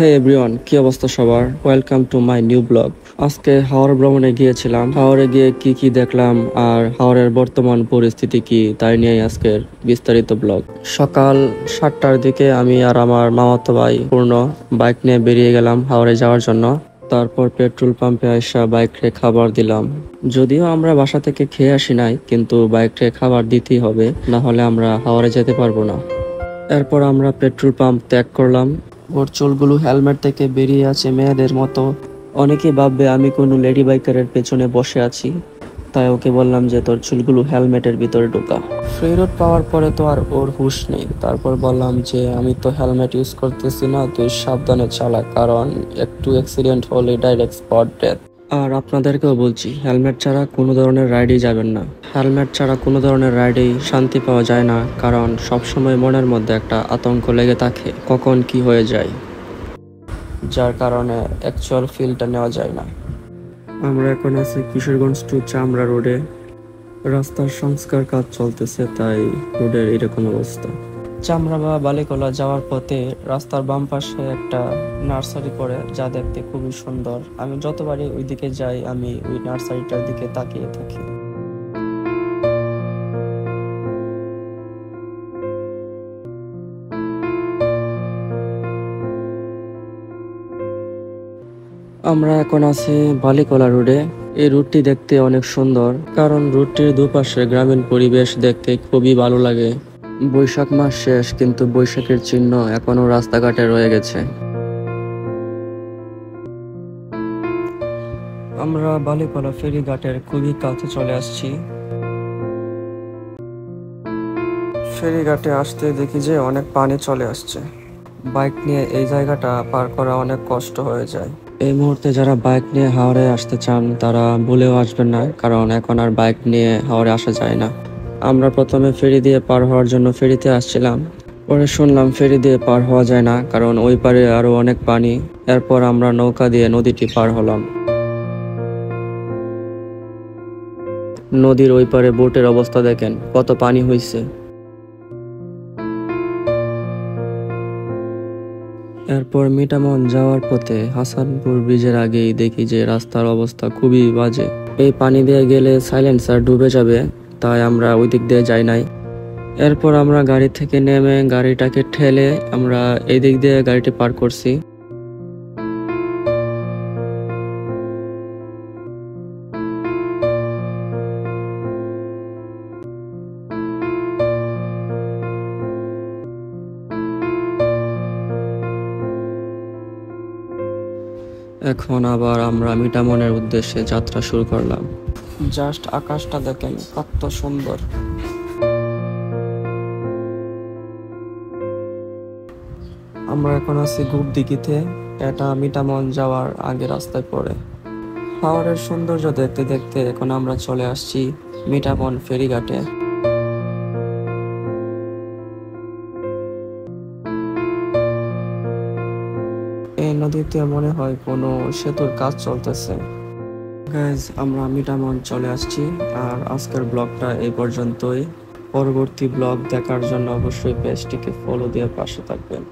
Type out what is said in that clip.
হে everyone, কি অবস্থা সবার? Welcome to my new blog. আজকে হাওড় ভ্রমণে গিয়েছিলাম। হাওড়ে গিয়ে কি কি দেখলাম আর হাওড়ের বর্তমান পরিস্থিতি কি, তাই নিয়ে আজকের বিস্তারিত ব্লগ। সকাল 7টার দিকে আমি আর আমার মামাতো ভাই পূর্ণ বাইক নিয়ে বেরিয়ে গেলাম হাওড়ে যাওয়ার জন্য। তারপর পেট্রোল পাম্পে আইসা বাইকে খাবার দিলাম। যদিও আমরা বাসা থেকে খেয়ে আসি নাই, কিন্তু বাইকে খাবার দিতেই হবে, না হলে আমরা হাওড়ে যেতে পারবো না। এরপর আমরা পেট্রোল পাম্প ত্যাগ করলাম। ওর চুলগুলো হেলমেট থেকে বেরিয়ে আছে মেয়েদের মতো। অনেকে ভাববে আমি কোনো লেডি বাইকারের পেছনে বসে আছি, তাই ওকে বললাম যে তোর চুলগুলো হেলমেটের ভিতরে ঢোকা। ফ্রি রোড পাওয়ার পরে তো আর ওর হুঁশ নেই। তারপর বললাম যে আমি তো হেলমেট ইউজ করতেছি না, তুই সাবধানে চালা, কারণ একটু অ্যাক্সিডেন্ট হলে ডাইরেক্ট স্পট ডেথ। আর আপনাদেরকেও বলছি, হেলমেট ছাড়া কোনো ধরনের রাইডেই যাবেন না। হেলমেট ছাড়া কোনো ধরনের রাইডেই শান্তি পাওয়া যায় না, কারণ সবসময় মনের মধ্যে একটা আতঙ্ক লেগে থাকে কখন কি হয়ে যায়, যার কারণে অ্যাকচুয়াল ফিলটা নেওয়া যায় না। আমরা এখন আছি কিশোরগঞ্জ টু চামড়া রোডে। রাস্তার সংস্কার কাজ চলতেছে, তাই রোডের এরকম অবস্থা। চামড়া বা বালিকলা যাওয়ার পথে রাস্তার বাম পাশে একটা নার্সারি পড়ে, যা দেখতে খুবই সুন্দর। আমি যতবারই ওইদিকে যাই, আমি ওই নার্সারিটার দিকে তাকিয়ে থাকি। আমরা এখন আছি বালিকলা রোডে। এই রুটটি দেখতে অনেক সুন্দর, কারণ রুটটির দুপাশে গ্রামীণ পরিবেশ দেখতে খুবই ভালো লাগে। বৈশাখ মাস শেষ, কিন্তু বৈশাখের চিহ্ন এখনো রাস্তাঘাটে রয়ে গেছে। আমরা বালিকলা ফেরিঘাটের খুবই কাছে চলে আসছি। ফেরিঘাটে আসতে দেখি যে অনেক পানি চলে আসছে। বাইক নিয়ে এই জায়গাটা পার করা অনেক কষ্ট হয়ে যায়। এই মুহূর্তে যারা বাইক নিয়ে হাওড়ে আসতে চান তারা ভুলেও আসবেন না, কারণ এখন আর বাইক নিয়ে হাওড়ে আসা যায় না। আমরা প্রথমে ফেরি দিয়ে পার হওয়ার জন্য ফেরিতে আসছিলাম, পরে শুনলাম ফেরি দিয়ে পার হওয়া যায় না, কারণ ওই পারে আরো অনেক পানি। এরপর আমরা নৌকা দিয়ে নদীটি পার হলাম। নদীর ওই পারে বোটের অবস্থা দেখেন, কত পানি হয়েছে। এরপর মিটামন যাওয়ার পথে হাসানপুর ব্রিজের আগেই দেখি যে রাস্তার অবস্থা খুবই বাজে। এই পানি দিয়ে গেলে সাইলেন্সার ডুবে যাবে, তাই আমরা ওই দিক দিয়ে যাই নাই। এরপর আমরা গাড়ি থেকে নেমে গাড়িটাকে ঠেলে আমরা এই দিক দিয়ে গাড়িটি পার করছি। এখন আবার আমরা মিটামনের উদ্দেশ্যে যাত্রা শুরু করলাম। জাস্ট আকাশটা দেখেন কত সুন্দর। আমরা এখন আছি গুড়দিঘিতে। এটা মিটামন যাওয়ার আগে রাস্তায় পড়ে। হাওড়ের সৌন্দর্য দেখতে দেখতে এখন আমরা চলে আসছি মিটামন ফেরিঘাটে। এই নদীতে মনে হয় কোনো সেতুর কাজ চলতেছে। গাইজ, আমরা মিটামন চলে আসছি। আর আজকের ব্লগটা এই পর্যন্তই। পরবর্তী ব্লগ দেখার জন্য অবশ্যই পেজটিকে ফলো দিয়ে পাশে থাকবেন।